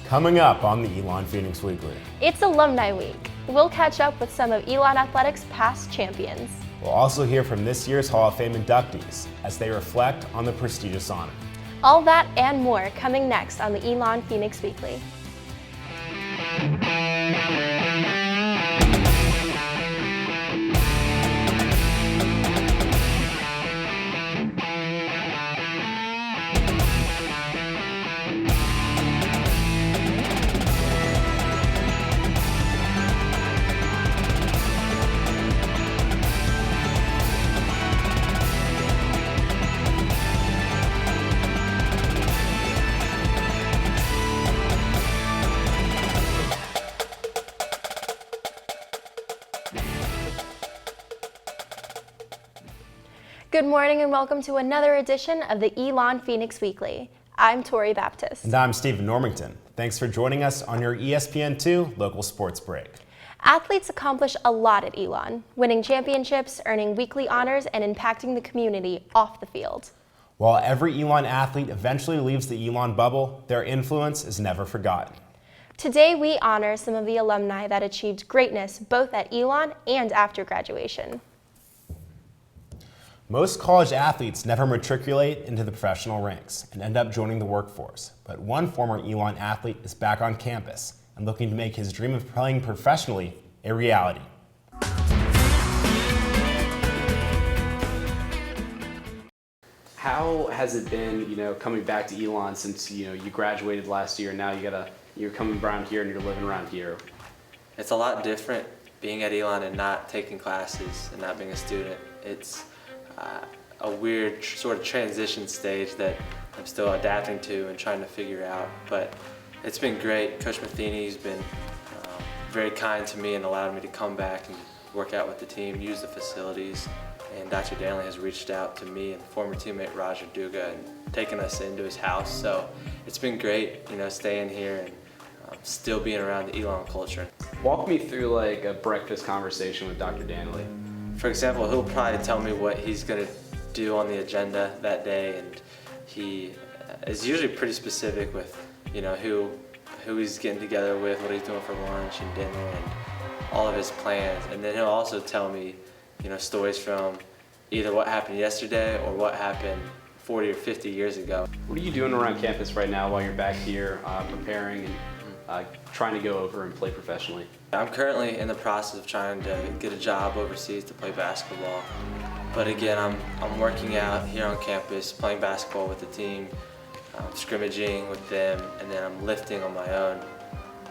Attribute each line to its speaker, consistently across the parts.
Speaker 1: Coming up on the Elon Phoenix Weekly.
Speaker 2: It's Alumni Week. We'll catch up with some of Elon Athletics' past champions.
Speaker 1: We'll also hear from this year's Hall of Fame inductees as they reflect on the prestigious honor.
Speaker 2: All that and more coming next on the Elon Phoenix Weekly. Good morning and welcome to another edition of the Elon Phoenix Weekly. I'm Tori Baptist.
Speaker 1: And I'm Stephen Normington. Thanks for joining us on your ESPN2 local sports break.
Speaker 2: Athletes accomplish a lot at Elon, winning championships, earning weekly honors, and impacting the community off the field.
Speaker 1: While every Elon athlete eventually leaves the Elon bubble, their influence is never forgotten.
Speaker 2: Today we honor some of the alumni that achieved greatness both at Elon and after graduation.
Speaker 1: Most college athletes never matriculate into the professional ranks and end up joining the workforce, but one former Elon athlete is back on campus and looking to make his dream of playing professionally a reality.
Speaker 3: How has it been, coming back to Elon since, you graduated last year and now you're coming around here and you're living around here?
Speaker 4: It's a lot different being at Elon and not taking classes and not being a student. It's a weird sort of transition stage that I'm still adapting to and trying to figure out, but it's been great. Coach Matheny's been very kind to me and allowed me to come back and work out with the team, use the facilities, and Dr. Danley has reached out to me and former teammate Roger Duga and taken us into his house, so it's been great, staying here and still being around the Elon culture.
Speaker 3: Walk me through like a breakfast conversation with Dr. Danley.
Speaker 4: For example, he'll probably tell me what he's going to do on the agenda that day, and he is usually pretty specific with, who he's getting together with, what he's doing for lunch and dinner, and all of his plans. And then he'll also tell me, stories from either what happened yesterday or what happened 40 or 50 years ago.
Speaker 3: What are you doing around campus right now while you're back here preparing and trying to go over and play professionally?
Speaker 4: I'm currently in the process of trying to get a job overseas to play basketball. But again, I'm working out here on campus, playing basketball with the team, scrimmaging with them, and then I'm lifting on my own.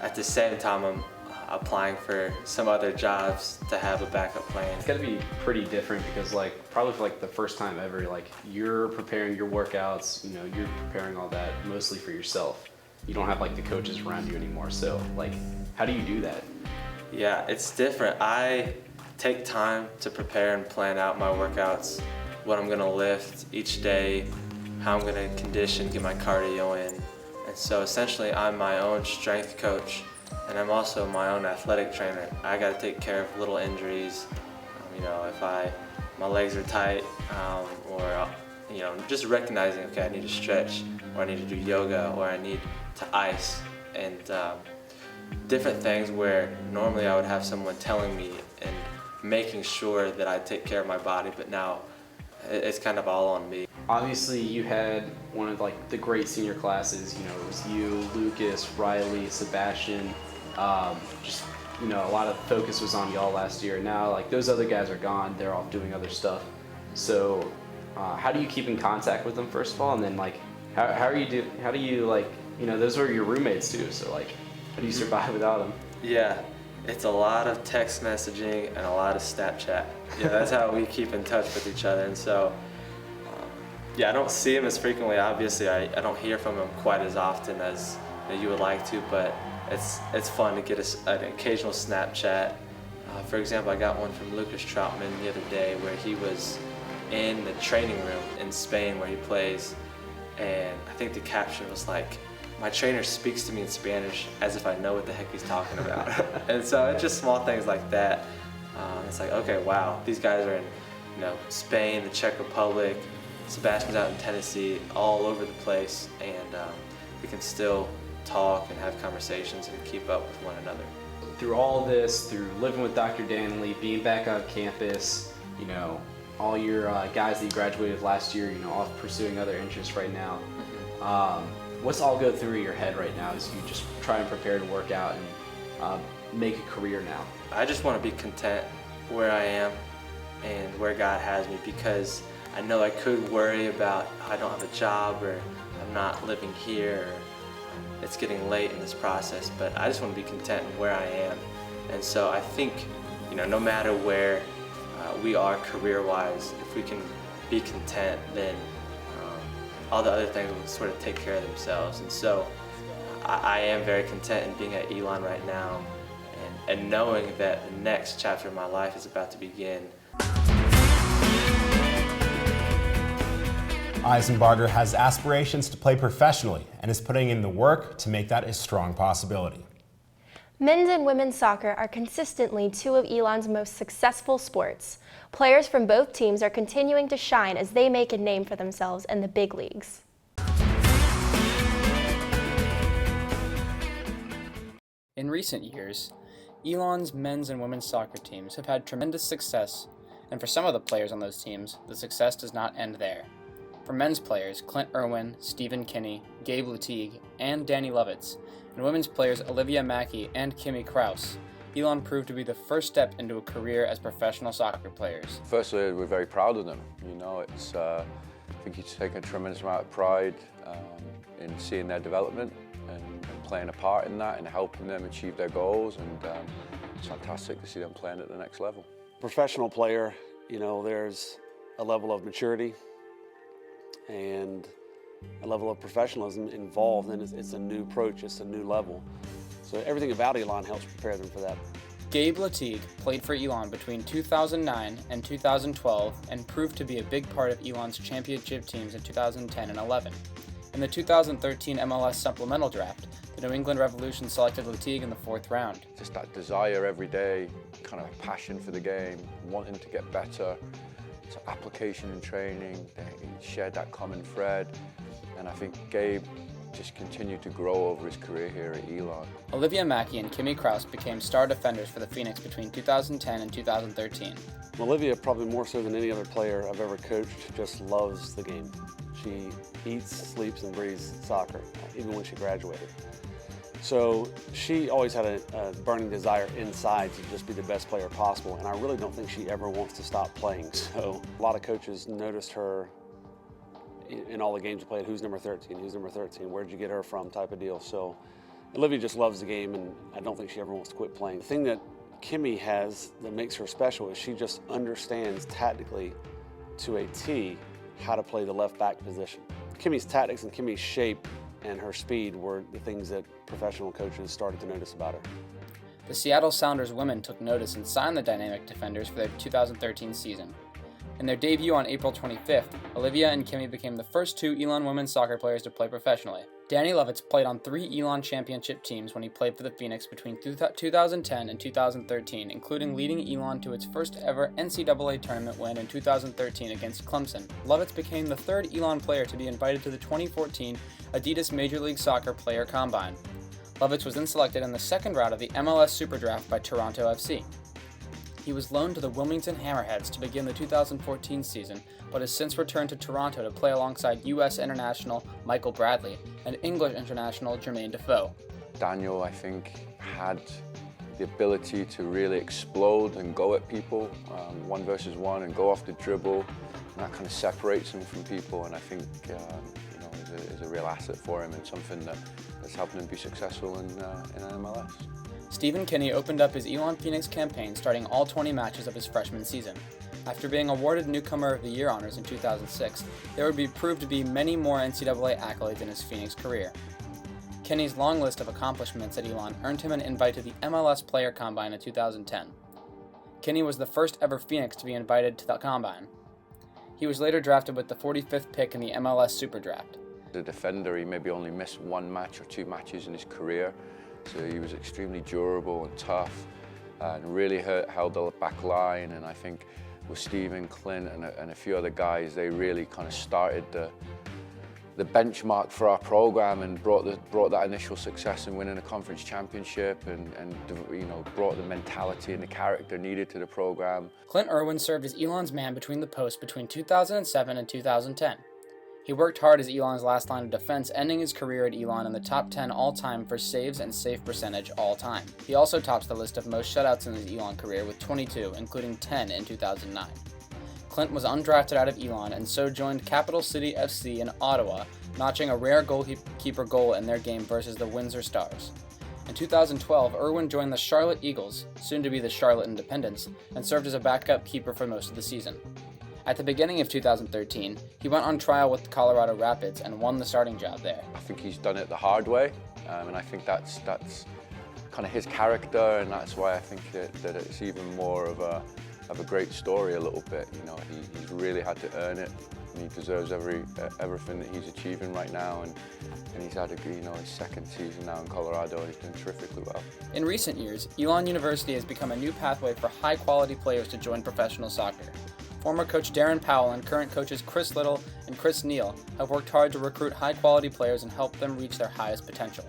Speaker 4: At the same time, I'm applying for some other jobs to have a backup plan.
Speaker 3: It's got to be pretty different because probably for the first time ever, you're preparing your workouts, you're preparing all that mostly for yourself. You don't have the coaches around you anymore. So how do you do that?
Speaker 4: Yeah, it's different. I take time to prepare and plan out my workouts, what I'm gonna lift each day, how I'm gonna condition, get my cardio in. And so essentially I'm my own strength coach and I'm also my own athletic trainer. I gotta take care of little injuries, if my legs are tight, or just recognizing, okay, I need to stretch, or I need to do yoga, or I need to ice, and different things where normally I would have someone telling me and making sure that I take care of my body, but now it's kind of all on me.
Speaker 3: Obviously you had one of the great senior classes, it was you, Lucas, Riley, Sebastian, a lot of focus was on y'all last year. Now those other guys are gone, they're off doing other stuff. So how do you keep in contact with them first of all, and then how do you those are your roommates too, so how do you survive without them?
Speaker 4: Yeah, it's a lot of text messaging and a lot of Snapchat. Yeah, that's how we keep in touch with each other. And so, I don't see him as frequently. Obviously, I don't hear from him quite as often as you would like to, but it's fun to get an occasional Snapchat. For example, I got one from Lucas Troutman the other day where he was in the training room in Spain where he plays, and I think the caption was my trainer speaks to me in Spanish as if I know what the heck he's talking about. And so it's just small things like that. It's okay, wow, these guys are in Spain, the Czech Republic, Sebastian's out in Tennessee, all over the place, and we can still talk and have conversations and keep up with one another.
Speaker 3: Through all this, through living with Dr. Danley, being back on campus, you know, all your guys that you graduated last year, you know, all pursuing other interests right now. What's all go through your head right now as you just try and prepare to work out and make a career now?
Speaker 4: I just want to be content where I am and where God has me, because I know I could worry about I don't have a job or I'm not living here or it's getting late in this process, but I just want to be content in where I am. And so I think, you know, no matter where we are career-wise, if we can be content, then all the other things will sort of take care of themselves. And so I am very content in being at Elon right now and knowing that the next chapter of my life is about to begin.
Speaker 1: Eisenbarger has aspirations to play professionally and is putting in the work to make that a strong possibility.
Speaker 2: Men's and women's soccer are consistently two of Elon's most successful sports. Players from both teams are continuing to shine as they make a name for themselves in the big leagues.
Speaker 5: In recent years, Elon's men's and women's soccer teams have had tremendous success, and for some of the players on those teams, the success does not end there. For men's players, Clint Irwin, Stephen Kinney, Gabe Latigue, and Danny Lovitz, and women's players Olivia Mackey and Kimmy Kraus, Elon proved to be the first step into a career as professional soccer players.
Speaker 6: Firstly, we're very proud of them. You know, it's I think it's taken a tremendous amount of pride in seeing their development and playing a part in that and helping them achieve their goals, and it's fantastic to see them playing at the next level.
Speaker 7: Professional player, you know, there's a level of maturity and a level of professionalism involved, and it's a new approach, it's a new level. So everything about Elon helps prepare them for that.
Speaker 5: Gabe Latigue played for Elon between 2009 and 2012 and proved to be a big part of Elon's championship teams in 2010 and 11. In the 2013 MLS supplemental draft, the New England Revolution selected Latigue in the 4th round.
Speaker 6: Just that desire every day, kind of passion for the game, wanting to get better. So application and training, they shared that common thread, and I think Gabe just continued to grow over his career here at Elon.
Speaker 5: Olivia Mackey and Kimmy Kraus became star defenders for the Phoenix between 2010 and 2013.
Speaker 7: Olivia, probably more so than any other player I've ever coached, just loves the game. She eats, sleeps, and breathes soccer, even when she graduated. So she always had a burning desire inside to just be the best player possible, and I really don't think she ever wants to stop playing. So a lot of coaches noticed her in all the games she played, who's number 13, who's number 13, where'd you get her from type of deal. So Olivia just loves the game, and I don't think she ever wants to quit playing. The thing that Kimmy has that makes her special is she just understands tactically to a T how to play the left back position. Kimmy's tactics and Kimmy's shape and her speed were the things that professional coaches started to notice about her.
Speaker 5: The Seattle Sounders women took notice and signed the dynamic defenders for their 2013 season. In their debut on April 25th, Olivia and Kimmy became the first two Elon women's soccer players to play professionally. Danny Lovitz played on 3 Elon championship teams when he played for the Phoenix between 2010 and 2013, including leading Elon to its first ever NCAA tournament win in 2013 against Clemson. Lovitz became the 3rd Elon player to be invited to the 2014 Adidas Major League Soccer Player Combine. Lovitz was then selected in the 2nd round of the MLS Super Draft by Toronto FC. He was loaned to the Wilmington Hammerheads to begin the 2014 season, but has since returned to Toronto to play alongside U.S. international Michael Bradley and English international Jermaine Defoe.
Speaker 6: Daniel, I think, had the ability to really explode and go at people, 1 versus 1, and go off the dribble, and that kind of separates him from people, and I think is a real asset for him and something that's helping him be successful in MLS.
Speaker 5: Stephen Kinney opened up his Elon Phoenix campaign starting all 20 matches of his freshman season. After being awarded Newcomer of the Year honors in 2006, there would be proved to be many more NCAA accolades in his Phoenix career. Kinney's long list of accomplishments at Elon earned him an invite to the MLS Player Combine in 2010. Kinney was the first ever Phoenix to be invited to the Combine. He was later drafted with the 45th pick in the MLS Super Draft.
Speaker 6: As a defender, he maybe only missed 1 match or 2 matches in his career. So he was extremely durable and tough and really held the back line, and I think with Stephen, Clint and a few other guys, they really kind of started the benchmark for our program and brought that initial success in winning a conference championship and you know, brought the mentality and the character needed to the program.
Speaker 5: Clint Irwin served as Elon's man between the posts between 2007 and 2010. He worked hard as Elon's last line of defense, ending his career at Elon in the top 10 all-time for saves and save percentage all-time. He also tops the list of most shutouts in his Elon career with 22, including 10 in 2009. Clint was undrafted out of Elon and so joined Capital City FC in Ottawa, notching a rare goalkeeper goal in their game versus the Windsor Stars. In 2012, Irwin joined the Charlotte Eagles, soon to be the Charlotte Independents, and served as a backup keeper for most of the season. At the beginning of 2013, he went on trial with the Colorado Rapids and won the starting job there.
Speaker 6: I think he's done it the hard way, and I think that's kind of his character, and that's why I think that it's even more of a great story a little bit. You know, he's really had to earn it, and he deserves everything that he's achieving right now. And he's had his second season now in Colorado, and he's done terrifically well.
Speaker 5: In recent years, Elon University has become a new pathway for high-quality players to join professional soccer. Former coach Darren Powell and current coaches Chris Little and Chris Neal have worked hard to recruit high-quality players and help them reach their highest potential.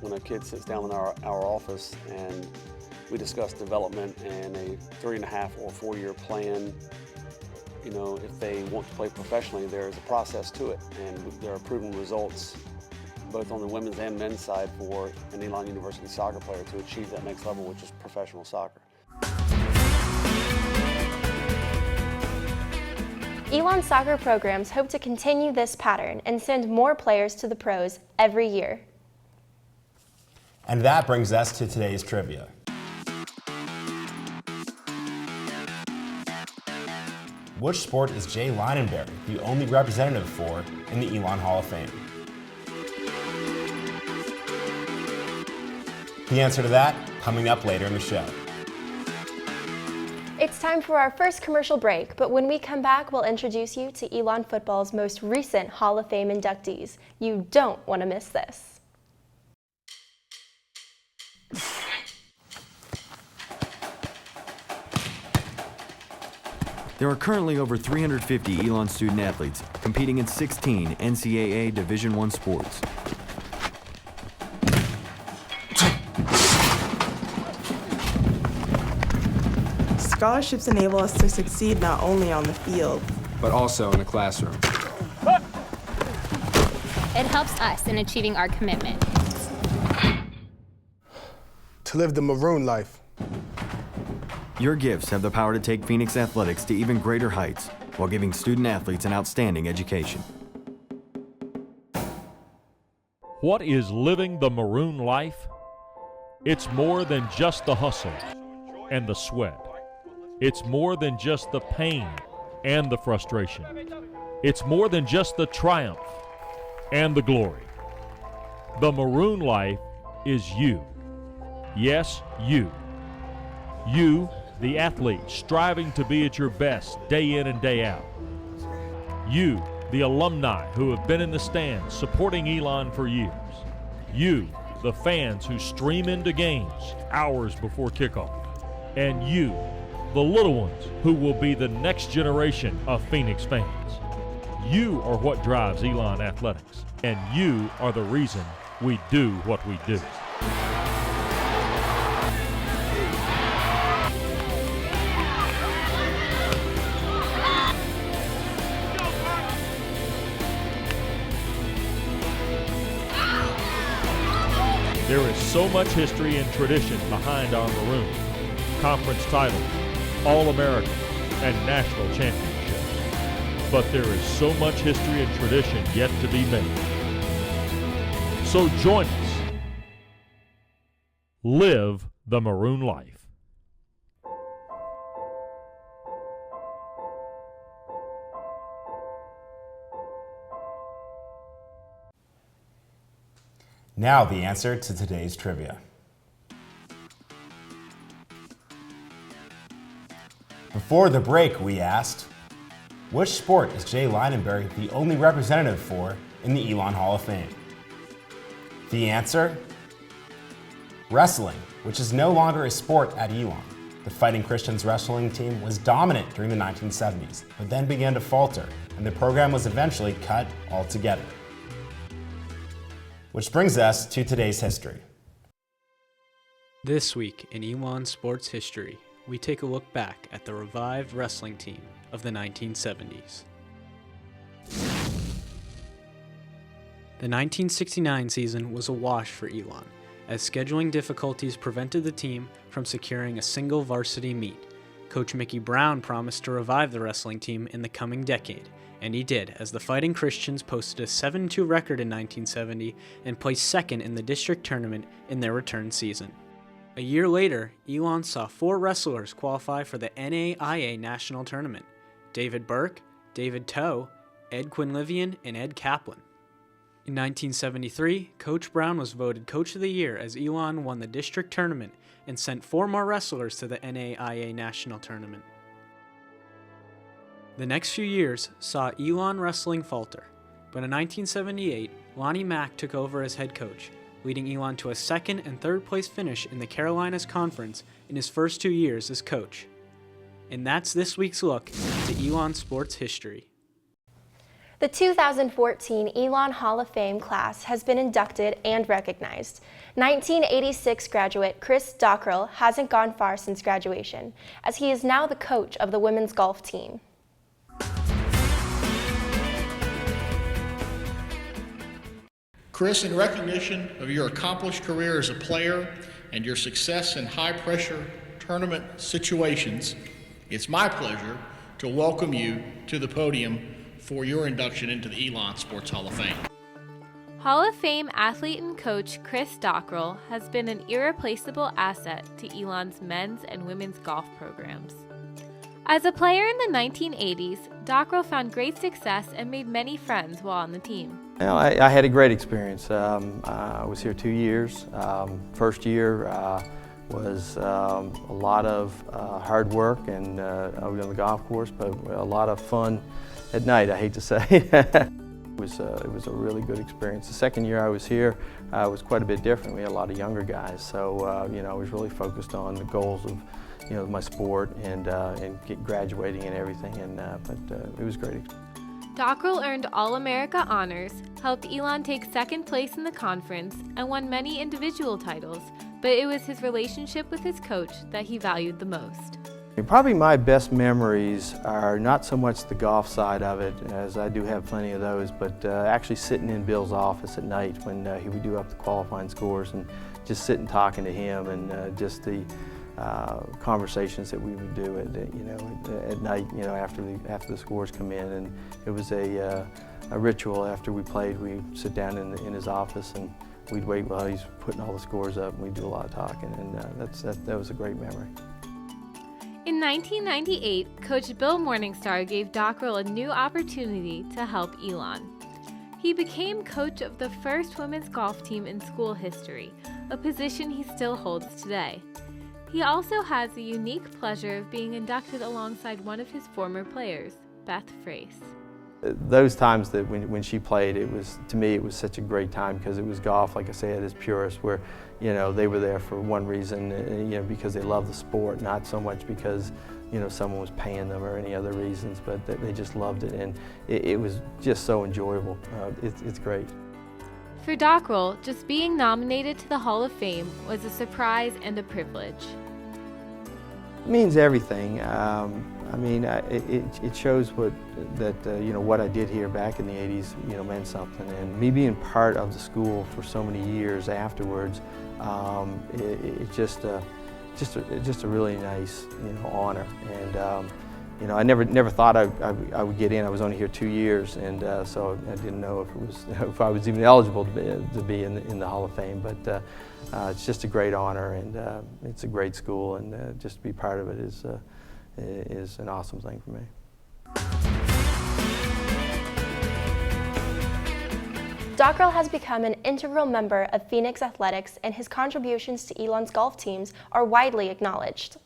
Speaker 7: When a kid sits down in our office and we discuss development and a 3.5 or 4 year plan, you know, if they want to play professionally, there's a process to it, and there are proven results both on the women's and men's side for an Elon University soccer player to achieve that next level, which is professional soccer.
Speaker 2: Elon soccer programs hope to continue this pattern and send more players to the pros every year.
Speaker 1: And that brings us to today's trivia. Which sport is Jay Linenberry the only representative for in the Elon Hall of Fame? The answer to that coming up later in the show.
Speaker 2: It's time for our first commercial break, but when we come back, we'll introduce you to Elon football's most recent Hall of Fame inductees. You don't want to miss this.
Speaker 8: There are currently over 350 Elon student athletes competing in 16 NCAA Division I sports.
Speaker 9: Scholarships enable us to succeed not only on the field,
Speaker 10: but also in the classroom.
Speaker 11: It helps us in achieving our commitment.
Speaker 12: To live the maroon life.
Speaker 8: Your gifts have the power to take Phoenix athletics to even greater heights while giving student athletes an outstanding education.
Speaker 13: What is living the maroon life? It's more than just the hustle and the sweat. It's more than just the pain and the frustration. It's more than just the triumph and the glory. The maroon life is you. Yes, you. You, the athlete, striving to be at your best day in and day out. You, the alumni who have been in the stands supporting Elon for years. You, the fans who stream into games hours before kickoff. And you, the little ones who will be the next generation of Phoenix fans. You are what drives Elon Athletics, and you are the reason we do what we do. There is so much history and tradition behind our maroon. Conference titles, All-American, and national championships. But there is so much history and tradition yet to be made. So join us. Live the maroon life.
Speaker 1: Now the answer to today's trivia. Before the break, we asked, which sport is Jay Linenberry the only representative for in the Elon Hall of Fame? The answer? Wrestling, which is no longer a sport at Elon. The Fighting Christians wrestling team was dominant during the 1970s, but then began to falter, and the program was eventually cut altogether. Which brings us to today's history.
Speaker 14: This week in Elon sports history, we take a look back at the revived wrestling team of the 1970s. The 1969 season was a wash for Elon, as scheduling difficulties prevented the team from securing a single varsity meet. Coach Mickey Brown promised to revive the wrestling team in the coming decade, and he did, as the Fighting Christians posted a 7-2 record in 1970 and placed second in the district tournament in their return season. A year later, Elon saw 4 wrestlers qualify for the NAIA National Tournament: David Burke, David Toe, Ed Quinlivian, and Ed Kaplan. In 1973, Coach Brown was voted Coach of the Year as Elon won the district tournament and sent 4 more wrestlers to the NAIA National Tournament. The next few years saw Elon wrestling falter, but in 1978, Lonnie Mack took over as head coach, leading Elon to a 2nd and 3rd place finish in the Carolinas Conference in his first 2 years as coach. And that's this week's look to Elon sports history.
Speaker 2: The 2014 Elon Hall of Fame class has been inducted and recognized. 1986 graduate Chris Dockrell hasn't gone far since graduation, as he is now the coach of the women's golf team.
Speaker 15: Chris, in recognition of your accomplished career as a player and your success in high-pressure tournament situations, it's my pleasure to welcome you to the podium for your induction into the Elon Sports Hall of Fame.
Speaker 16: Hall of Fame athlete and coach Chris Dockrell has been an irreplaceable asset to Elon's men's and women's golf programs. As a player in the 1980s, Dockrell found great success and made many friends while on the team.
Speaker 17: I had a great experience. I was here 2 years. First year was a lot of hard work and out on the golf course, but a lot of fun at night, I hate to say. It was a really good experience. The second year I was here was quite a bit different. We had a lot of younger guys, so I was really focused on the goals of my sport and graduating and everything. But it was great.
Speaker 16: Dockrell earned All-America honors, helped Elon take 2nd place in the conference, and won many individual titles, but it was his relationship with his coach that he valued the most.
Speaker 17: Probably my best memories are not so much the golf side of it, as I do have plenty of those, but actually sitting in Bill's office at night when he would do up the qualifying scores and just sitting talking to him and just the conversations that we would do at night, after the scores come in. And it was a ritual. After we played, we'd sit down in his office and we'd wait while he's putting all the scores up, and we'd do a lot of talking, and that was a great memory.
Speaker 16: In 1998, Coach Bill Morningstar gave Dockrell a new opportunity to help Elon. He became coach of the first women's golf team in school history, a position he still holds today. He also has the unique pleasure of being inducted alongside one of his former players, Beth Frace.
Speaker 17: Those times that when she played, to me it was such a great time, because it was golf, like I say, at its purest, where they were there for one reason, because they loved the sport, not so much because someone was paying them or any other reasons, but they just loved it, and it was just so enjoyable. It's great.
Speaker 16: For Dockrell, just being nominated to the Hall of Fame was a surprise and a privilege.
Speaker 17: It means everything. It shows what I did here back in the 80s, meant something. And me being part of the school for so many years afterwards, it's just a really nice, honor. And I never thought I would get in. I was only here 2 years, and so I didn't know if I was even eligible to be in the Hall of Fame. But it's just a great honor, and it's a great school, and just to be part of it is an awesome thing for me.
Speaker 2: Dockrell has become an integral member of Phoenix athletics, and his contributions to Elon's golf teams are widely acknowledged.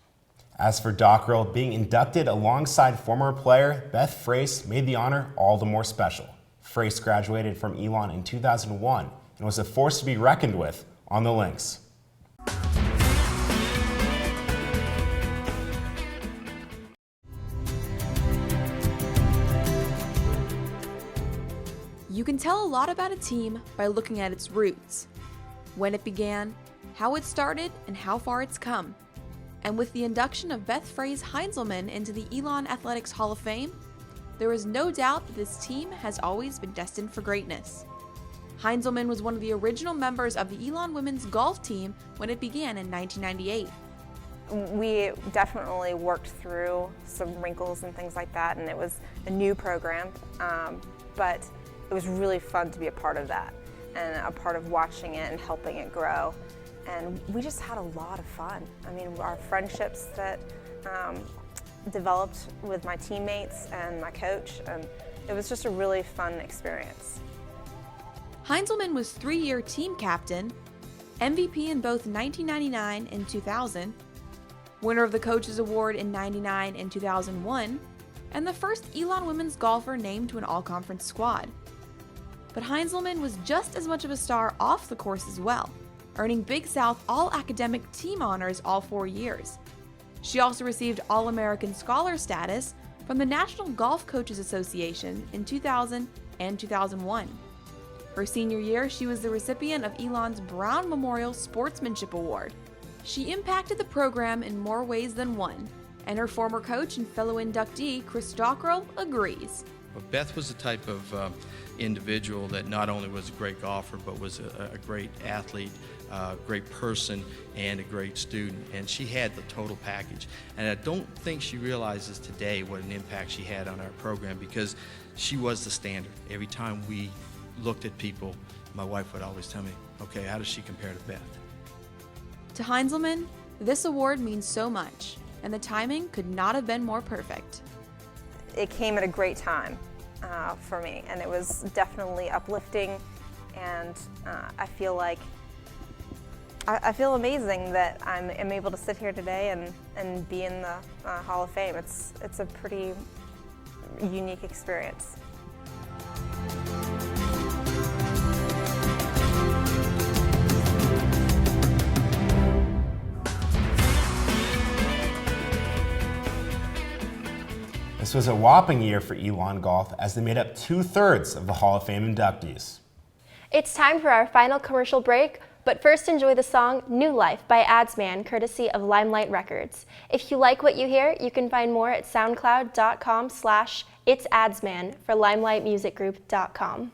Speaker 1: As for Dockrell, being inducted alongside former player Beth Frace made the honor all the more special. Frace graduated from Elon in 2001 and was a force to be reckoned with on the links.
Speaker 18: You can tell a lot about a team by looking at its roots, when it began, how it started, and how far it's come. And with the induction of Beth Frase Heinzelman into the Elon Athletics Hall of Fame, there is no doubt that this team has always been destined for greatness. Heinzelman was one of the original members of the Elon women's golf team when it began in 1998.
Speaker 19: We definitely worked through some wrinkles and things like that, and it was a new program, but it was really fun to be a part of that and a part of watching it and helping it grow. And we just had a lot of fun. I mean, our friendships that developed with my teammates and my coach, and it was just a really fun experience.
Speaker 18: Heinzelman was 3-year team captain, MVP in both 1999 and 2000, winner of the Coaches Award in 99 and 2001, and the first Elon women's golfer named to an all-conference squad. But Heinzelman was just as much of a star off the course as well, earning Big South All-Academic Team honors all 4 years. She also received All-American Scholar status from the National Golf Coaches Association in 2000 and 2001. Her senior year, she was the recipient of Elon's Brown Memorial Sportsmanship Award. She impacted the program in more ways than one, and her former coach and fellow inductee, Chris Dockrell, agrees.
Speaker 20: Beth was the type of individual that not only was a great golfer, but was a great athlete, great person, and a great student. And she had the total package. And I don't think she realizes today what an impact she had on our program, because she was the standard. Every time we looked at people, my wife would always tell me, okay, how does she compare to Beth?
Speaker 18: To Heinzelman, this award means so much, and the timing could not have been more perfect.
Speaker 19: It came at a great time for me, and it was definitely uplifting, and I feel like I feel amazing that I'm able to sit here today and be in the Hall of Fame. It's a pretty unique experience.
Speaker 1: This was a whopping year for Elon Golf, as they made up 2/3 of the Hall of Fame inductees.
Speaker 2: It's time for our final commercial break, but first enjoy the song New Life by Adsman, courtesy of Limelight Records. If you like what you hear, you can find more at soundcloud.com/itsadsman for limelightmusicgroup.com.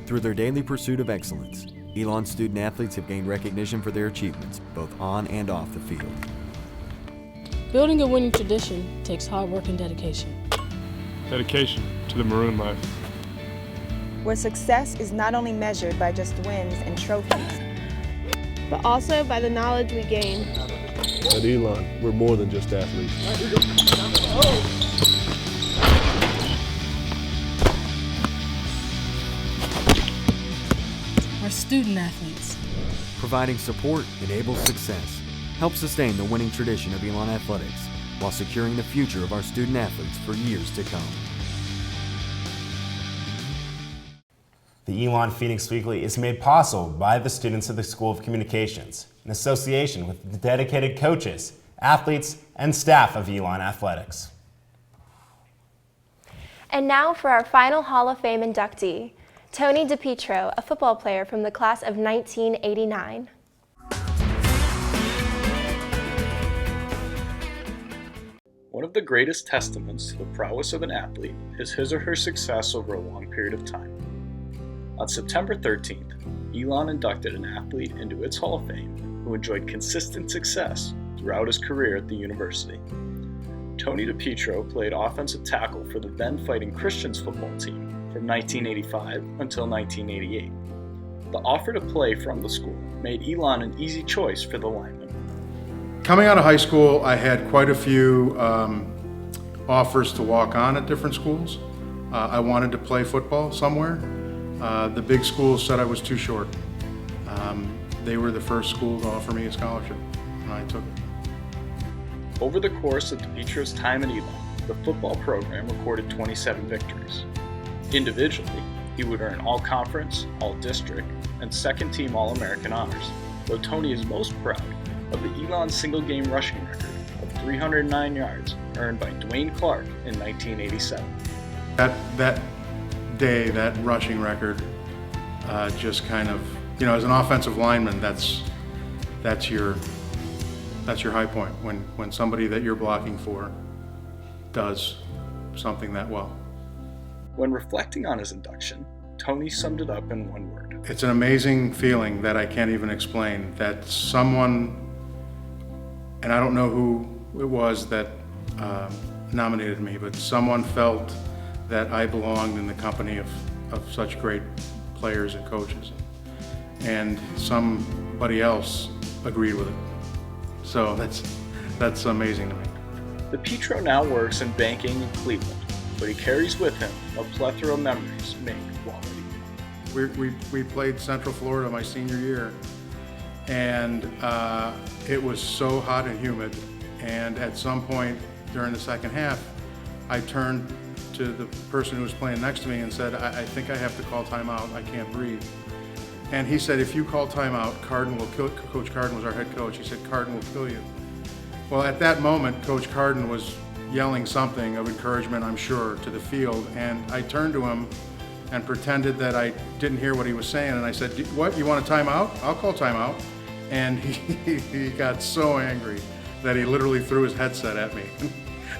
Speaker 8: Through their daily pursuit of excellence, Elon student athletes have gained recognition for their achievements, both on and off the field.
Speaker 21: Building a winning tradition takes hard work and dedication.
Speaker 10: Dedication to the Maroon life.
Speaker 9: Where success is not only measured by just wins and trophies, but also by the knowledge we gain.
Speaker 22: At Elon, we're more than just athletes.
Speaker 21: We're student athletes.
Speaker 8: Providing support enables success, helps sustain the winning tradition of Elon Athletics, while securing the future of our student athletes for years to come.
Speaker 1: The Elon Phoenix Weekly is made possible by the students of the School of Communications, in association with the dedicated coaches, athletes, and staff of Elon Athletics.
Speaker 2: And now for our final Hall of Fame inductee, Tony DePietro, a football player from the class of 1989.
Speaker 23: One of the greatest testaments to the prowess of an athlete is his or her success over a long period of time. On September 13th, Elon inducted an athlete into its Hall of Fame who enjoyed consistent success throughout his career at the university. Tony DePietro played offensive tackle for the then Fighting Christians football team from 1985 until 1988. The offer to play from the school made Elon an easy choice for the lineman.
Speaker 24: Coming out of high school, I had quite a few offers to walk on at different schools. I wanted to play football somewhere. The big schools said I was too short. They were the first school to offer me a scholarship, and I took it.
Speaker 23: Over the course of DePietro's time at Elon, the football program recorded 27 victories. Individually, he would earn All-Conference, All-District, and Second-Team All-American honors, though Tony is most proud of the Elon single-game rushing record of 309 yards earned by Dwayne Clark in 1987.
Speaker 24: That day, that rushing record, just kind of, you know, as an offensive lineman, that's your high point when somebody that you're blocking for does something that well.
Speaker 23: When reflecting on his induction, Tony summed it up in one word.
Speaker 24: It's an amazing feeling that I can't even explain, that someone, and I don't know who it was that nominated me, but someone felt that I belonged in the company of such great players and coaches. And somebody else agreed with it. So that's amazing to me.
Speaker 23: DePietro now works in banking in Cleveland, but he carries with him a plethora of memories made while at Elon.
Speaker 24: We played Central Florida my senior year, and it was so hot and humid. And at some point during the second half, I turned to the person who was playing next to me and said, I think I have to call timeout. I can't breathe. And he said, if you call timeout, Carden will kill. Coach Carden was our head coach. He said, Carden will kill you. Well, at that moment, Coach Carden was yelling something of encouragement, I'm sure, to the field. And I turned to him and pretended that I didn't hear what he was saying. And I said, what, you want a timeout? I'll call timeout. And he got so angry that he literally threw his headset at me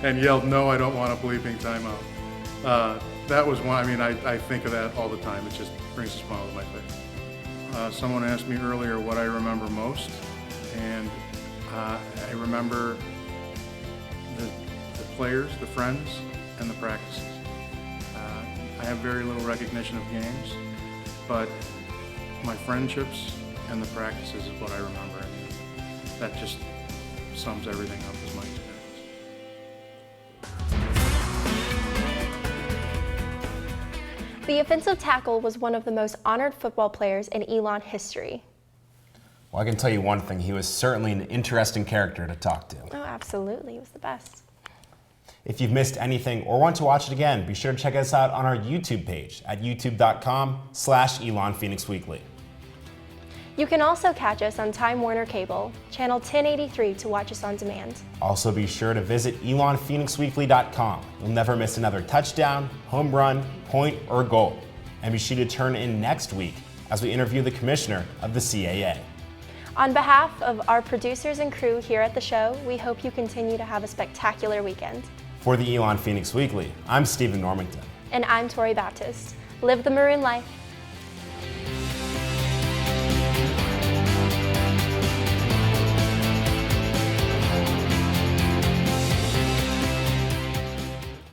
Speaker 24: and yelled, no, I don't want a bleeping timeout. That was one, I mean, I think of that all the time. It just brings a smile to my face. Someone asked me earlier what I remember most, and I remember the players, the friends, and the practices. I have very little recognition of games, but my friendships and the practices is what I remember. And that just sums everything up as my experience.
Speaker 2: The offensive tackle was one of the most honored football players in Elon history.
Speaker 1: Well, I can tell you one thing. He was certainly an interesting character to talk to.
Speaker 2: Oh, absolutely. He was the best.
Speaker 1: If you've missed anything or want to watch it again, be sure to check us out on our YouTube page at youtube.com/Elon Phoenix Weekly.
Speaker 2: You can also catch us on Time Warner Cable, channel 1083 to watch us on demand.
Speaker 1: Also be sure to visit ElonPhoenixWeekly.com. You'll never miss another touchdown, home run, point, or goal. And be sure to turn in next week as we interview the commissioner of the CAA.
Speaker 2: On behalf of our producers and crew here at the show, we hope you continue to have a spectacular weekend.
Speaker 1: For the Elon Phoenix Weekly, I'm Stephen Normington.
Speaker 2: And I'm Tori Baptist. Live the Maroon life.